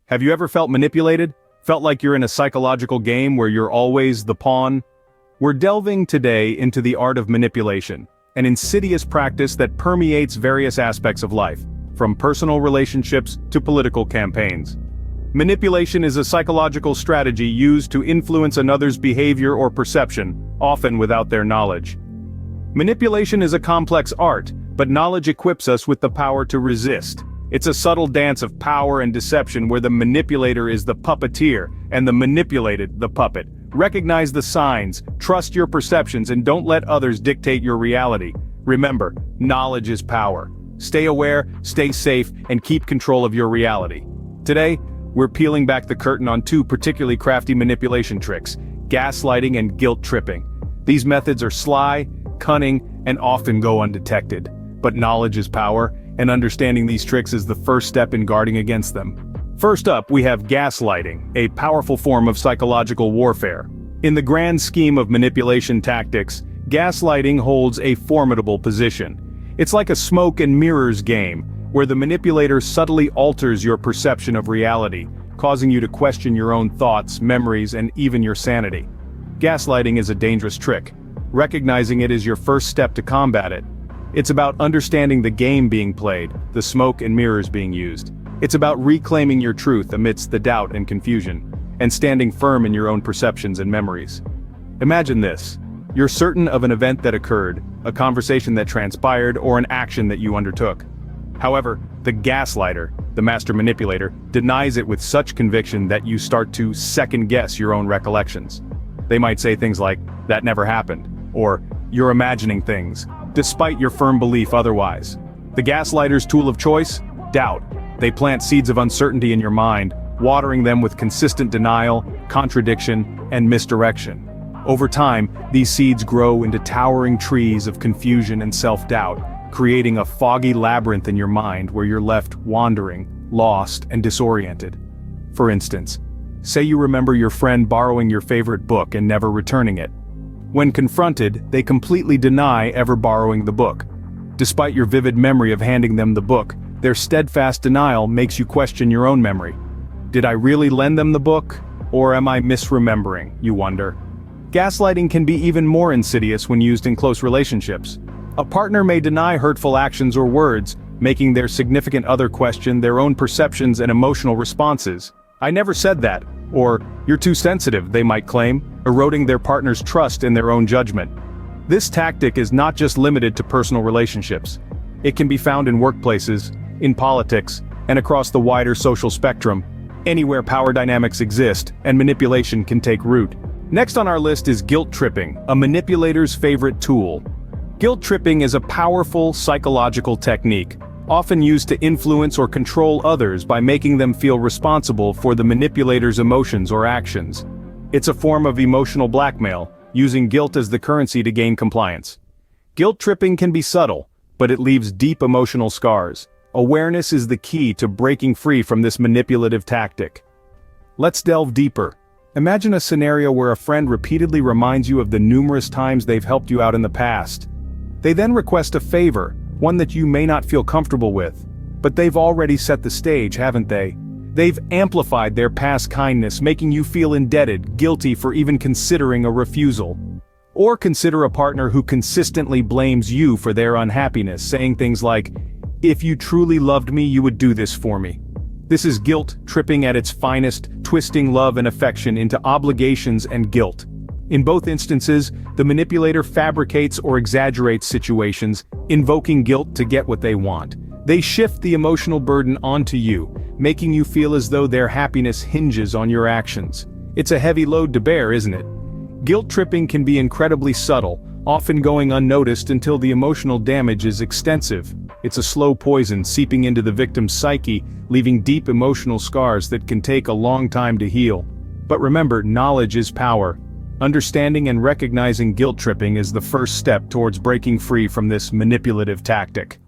Have you ever felt manipulated? Felt like you're in a psychological game where you're always the pawn? We're delving today into the art of manipulation, an insidious practice that permeates various aspects of life, from personal relationships to political campaigns. Manipulation is a psychological strategy used to influence another's behavior or perception, often without their knowledge. Manipulation is a complex art, but knowledge equips us with the power to resist. It's a subtle dance of power and deception where the manipulator is the puppeteer and the manipulated the puppet. Recognize the signs, trust your perceptions, and don't let others dictate your reality. Remember, knowledge is power. Stay aware, stay safe, and keep control of your reality. Today, we're peeling back the curtain on two particularly crafty manipulation tricks: gaslighting and guilt tripping. These methods are sly, cunning, and often go undetected. But knowledge is power, and understanding these tricks is the first step in guarding against them. First up, we have gaslighting, a powerful form of psychological warfare. In the grand scheme of manipulation tactics, gaslighting holds a formidable position. It's like a smoke and mirrors game, where the manipulator subtly alters your perception of reality, causing you to question your own thoughts, memories, and even your sanity. Gaslighting is a dangerous trick. Recognizing it is your first step to combat it. It's about understanding the game being played, the smoke and mirrors being used. It's about reclaiming your truth amidst the doubt and confusion, and standing firm in your own perceptions and memories. Imagine this. You're certain of an event that occurred, a conversation that transpired, or an action that you undertook. However, the gaslighter, the master manipulator, denies it with such conviction that you start to second-guess your own recollections. They might say things like, "That never happened," or "You're imagining things," despite your firm belief otherwise. The gaslighter's tool of choice? Doubt. They plant seeds of uncertainty in your mind, watering them with consistent denial, contradiction, and misdirection. Over time, these seeds grow into towering trees of confusion and self-doubt, creating a foggy labyrinth in your mind where you're left wandering, lost, and disoriented. For instance, say you remember your friend borrowing your favorite book and never returning it. When confronted, they completely deny ever borrowing the book. Despite your vivid memory of handing them the book, their steadfast denial makes you question your own memory. Did I really lend them the book? Or am I misremembering, you wonder? Gaslighting can be even more insidious when used in close relationships. A partner may deny hurtful actions or words, making their significant other question their own perceptions and emotional responses. "I never said that," or "You're too sensitive," they might claim, eroding their partner's trust in their own judgment. This tactic is not just limited to personal relationships. It can be found in workplaces, in politics, and across the wider social spectrum, anywhere power dynamics exist and manipulation can take root. Next on our list is guilt tripping, a manipulator's favorite tool. Guilt tripping is a powerful psychological technique, often used to influence or control others by making them feel responsible for the manipulator's emotions or actions. It's a form of emotional blackmail, using guilt as the currency to gain compliance. Guilt tripping can be subtle, but it leaves deep emotional scars. Awareness is the key to breaking free from this manipulative tactic. Let's delve deeper. Imagine a scenario where a friend repeatedly reminds you of the numerous times they've helped you out in the past. They then request a favor, one that you may not feel comfortable with. But they've already set the stage, haven't they? They've amplified their past kindness, making you feel indebted, guilty for even considering a refusal. Or consider a partner who consistently blames you for their unhappiness, saying things like, "If you truly loved me, you would do this for me." This is guilt tripping at its finest, twisting love and affection into obligations and guilt. In both instances, the manipulator fabricates or exaggerates situations, invoking guilt to get what they want. They shift the emotional burden onto you, making you feel as though their happiness hinges on your actions. It's a heavy load to bear, isn't it? Guilt tripping can be incredibly subtle, often going unnoticed until the emotional damage is extensive. It's a slow poison seeping into the victim's psyche, leaving deep emotional scars that can take a long time to heal. But remember, knowledge is power. Understanding and recognizing guilt tripping is the first step towards breaking free from this manipulative tactic.